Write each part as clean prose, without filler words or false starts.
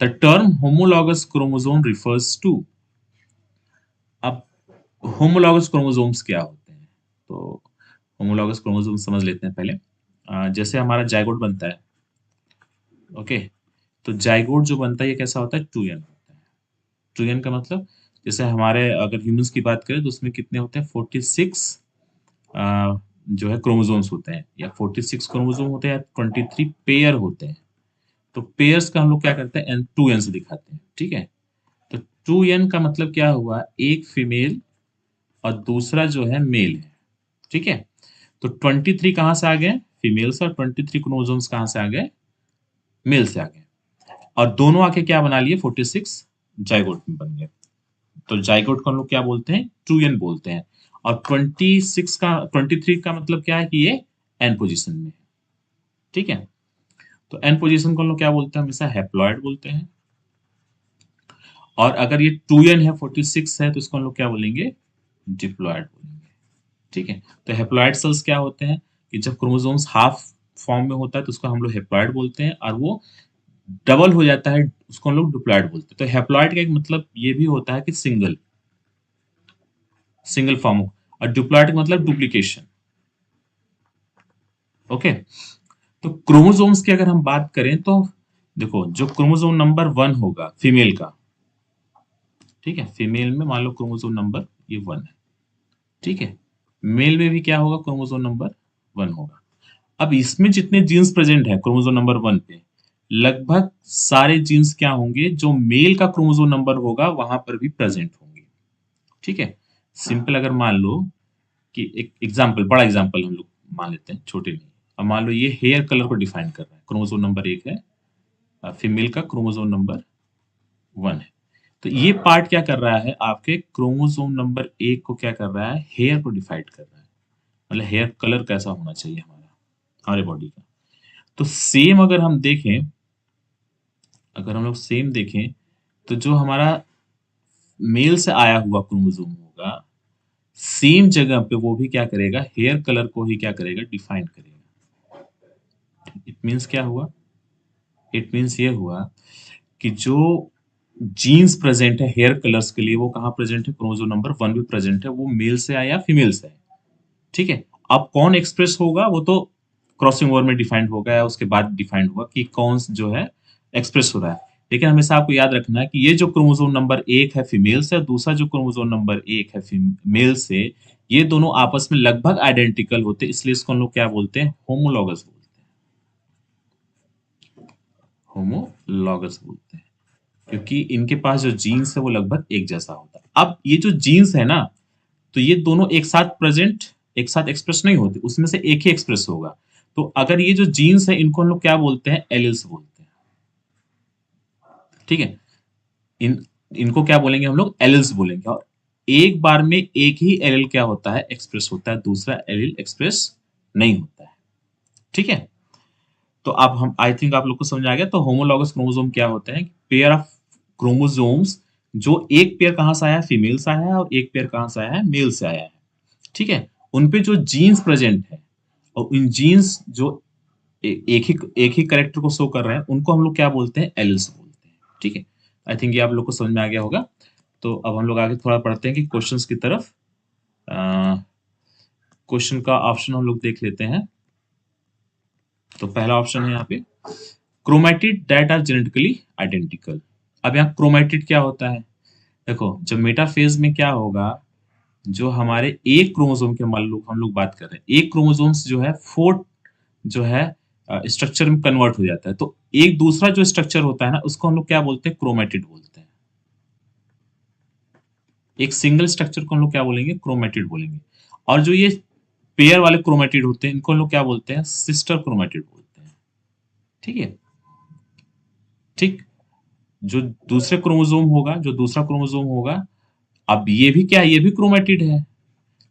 The term homologous chromosome refers to. अब homologous chromosomes क्या होते हैं? तो होमोलॉगस क्रोमोसोम समझ लेते हैं पहले। जैसे हमारा जाइगोट बनता है, ओके, तो जाइगोट जो बनता है ये कैसा होता है? 2n होता है। 2n का मतलब जैसे हमारे अगर ह्यूमंस की बात करें तो उसमें कितने होते हैं? 46 जो है क्रोमोसोम्स होते हैं, या 46 क्रोमोसोम होते हैं, या 23 पेयर होते हैं। तो पेयर्स का हम लोग क्या करते हैं? 2n से दिखाते हैं, ठीक है। तो 2n का मतलब क्या हुआ? एक फीमेल और दूसरा जो है मेल है, ठीक है। तो 23 कहाँ से आ गए? फीमेल से। और 23 क्रोमोसोम्स कहाँ से आ गए? मेल से आ गए। और दोनों आके क्या बना लिए? 46 जाइगोट में बन गए। तो जाइगोट को हम लोग क्या बोलते हैं? 2n बोलते हैं। और 23 का मतलब क्या है? कि ये एन पोजीशन में है, ठीक है। तो एन पोजीशन को हम लोग क्या बोलते हैं? हमेशा हैप्लॉइड बोलते हैं। और अगर ये 2n है, 46 है, तो इसको हम लोग क्या बोलेंगे? डिप्लॉयड बोलेंगे, ठीक है। तो हैप्लॉइड सेल्स क्या होते हैं? कि जब क्रोमोसोम्स हाफ फॉर्म में होता है तो उसको हम लोग हैप्लॉइड बोलते हैं, और वो डबल हो जाता है उसको हम लोग डिप्लॉयड बोलते हैं। तो हैप्लॉइड का एक मतलब ये भी होता है कि सिंगल सिंगल फॉर्म हो, और डिप्लॉयड का मतलब डुप्लीकेशन, ओके। तो क्रोमोसोम्स की अगर हम बात करें तो देखो, जो क्रोमोसोम नंबर 1 होगा फीमेल का, ठीक है, फीमेल में मान लो क्रोमोसोम नंबर ये 1 है, ठीक है। मेल में भी क्या होगा? क्रोमोसोम नंबर 1 होगा। अब इसमें जितने जीन्स प्रेजेंट है क्रोमोसोम नंबर 1 पे, लगभग सारे जीन्स क्या होंगे? जो मेल का क्रोमोसोम नंबर होगा वहां पर भी प्रेजेंट होंगे, ठीक है। सिंपल अगर मान लो कि एक एग्जाम्पल, बड़ा एग्जाम्पल हम लोग मान लेते हैं, छोटे नहीं। अब मान लो ये हेयर कलर को डिफाइन कर रहा है, क्रोमोसोम नंबर 1 है, फीमेल का क्रोमोसोम नंबर 1 है। तो ये पार्ट क्या कर रहा है? आपके क्रोमोसोम नंबर 1 को क्या कर रहा है? हेयर को डिफाइड कर रहा है, मतलब हेयर कलर कैसा होना चाहिए हमारा, हमारे बॉडी का। तो सेम अगर हम देखें, अगर हम लोग सेम देखें, तो जो हमारा मेल से आया हुआ क्रोमोसोम होगा, सेम जगह पे वो भी क्या करेगा? हेयर कलर को ही क्या करेगा? डिफाइन करेगा। इट मीन्स क्या हुआ? इट मीन्स ये हुआ कि जो जीन्स प्रेजेंट है हेयर कलर्स के लिए, वो कहाँ प्रेजेंट है? क्रोमोसोम नंबर 1 भी प्रेजेंट है। वो मेल से आया या फीमेल से आया, ठीक है। अब कौन एक्सप्रेस होगा वो तो क्रॉसिंग ओवर में डिफाइंड होगा, या उसके बाद डिफाइंड होगा कि कौन जो है एक्सप्रेस हो रहा है। लेकिन हमेशा आपको याद रखना है कि ये जो क्रोमोसोम नंबर 1 है फीमेल से, और दूसरा जो क्रोमोसोम नंबर 1 है मेल से, ये दोनों आपस में लगभग आइडेंटिकल होते हैं, इसलिए इसको हम लोग क्या बोलते हैं? होमोलॉगस बोलते हैं। होमोलॉगस बोलते हैं क्योंकि इनके पास जो जीन्स है वो लगभग एक जैसा होता है। अब ये जो जीन्स है ना, तो ये दोनों एक साथ प्रेजेंट, एक साथ एक्सप्रेस नहीं होते, उसमें से एक ही एक्सप्रेस होगा। तो अगर ये जो जीन्स है इनको हम लोग क्या बोलते हैं? एलिल्स बोलते हैं, ठीक है। इन इनको क्या बोलेंगे हम लोग? एलिल्स बोलेंगे। और एक बार में एक ही एलिल क्या होता है? एक्सप्रेस होता है, दूसरा एलिल एक्सप्रेस नहीं होता है, ठीक है। तो अब हम आई थिंक आप लोग को समझ आ गया। तो होमोलॉगस क्रोमोसोम क्या होते हैं? पेयर ऑफ क्रोमोसोम्स, जो एक पेयर कहाँ से आया है? फीमेल से आया है, और एक पेयर कहाँ से आया है? मेल से आया है, ठीक है। उनपे जो जीन्स प्रेजेंट है, और इन जीन्स जो एक ही करेक्टर को शो कर रहे हैं, उनको हम लोग क्या बोलते हैं? एलिल्स बोलते हैं, ठीक है। आई थिंक ये आप लोग को समझ में आ गया होगा। तो अब हम लोग आगे थोड़ा पढ़ते हैं कि क्वेश्चंस की तरफ। क्वेश्चन का ऑप्शन हम लोग देख लेते हैं। तो पहला ऑप्शन है यहाँ पे, chromatid that are genetically identical. अब यहाँ क्रोमैटिड क्या होता है? देखो, जब मेटाफेज में क्या होगा, जो हमारे एक क्रोमोसोम के मान लो हम लोग बात कर रहे हैं, एक क्रोमोसोम्स जो है 4 जो है स्ट्रक्चर में कन्वर्ट हो जाता है। तो एक दूसरा जो स्ट्रक्चर होता है ना, उसको हम लोग क्या बोलते हैं? क्रोमैटिड बोलते हैं। एक सिंगल स्ट्रक्चर को हम लोग क्या बोलेंगे? क्रोमैटिड बोलेंगे। और जो ये पेयर वाले क्रोमैटिड होते हैं, इनको हम लोग क्या बोलते हैं? सिस्टर क्रोमैटिड बोलते हैं, ठीक है। ठीक। जो दूसरे क्रोमोसोम होगा, जो दूसरा क्रोमोसोम होगा, अब ये भी क्या है? ये भी क्रोमैटिड है,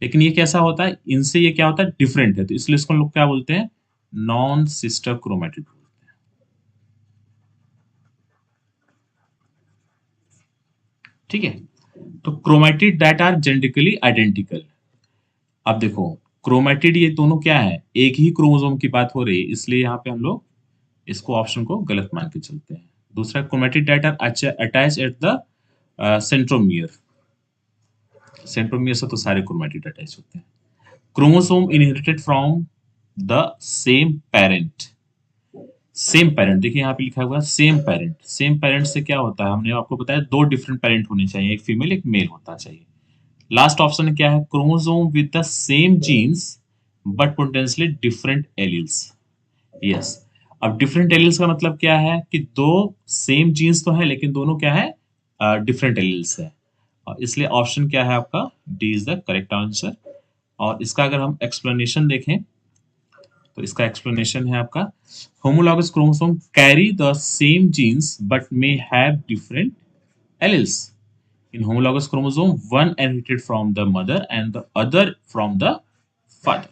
लेकिन ये कैसा होता है? इनसे ये क्या होता है? डिफरेंट है, तो इसलिए इसको हम लोग क्या बोलते हैं? नॉन सिस्टर क्रोमैटिड बोलते हैं, ठीक है। तो chromatid that are genetically identical. अब देखो, क्रोमैटिड ये दोनों क्या है? एक ही क्रोमोसोम की बात हो रही है, इसलिए यहाँ पे हम लोग इसको ऑप्शन को गलत मान के चलते हैं। दूसरा chromatid are attach at the centromere. Centromere से तो सारे क्रोमेटिड अटैच होते हैं। Chromosome inherited from the same parent. Same parent, देखिए यहाँ पे लिखा हुआ है सेम पेरेंट। सेम पेरेंट से क्या होता है, हमने आपको बताया दो डिफरेंट पेरेंट होने चाहिए, एक फीमेल एक मेल होता चाहिए। लास्ट ऑप्शन क्या है, chromosome with the same genes but potentially different alleles. Yes, अब डिफरेंट एलील्स का मतलब क्या है कि दो सेम जीन्स तो है लेकिन दोनों क्या है, डिफरेंट एलील्स है। और इसलिए ऑप्शन क्या है आपका, D is the correct answer. और इसका अगर हम एक्सप्लेनेशन देखें तो इसका एक्सप्लेनेशन है आपका, homologous chromosome carry the same genes but may have different alleles. In homologous chromosome, one inherited from the mother and the other from the father.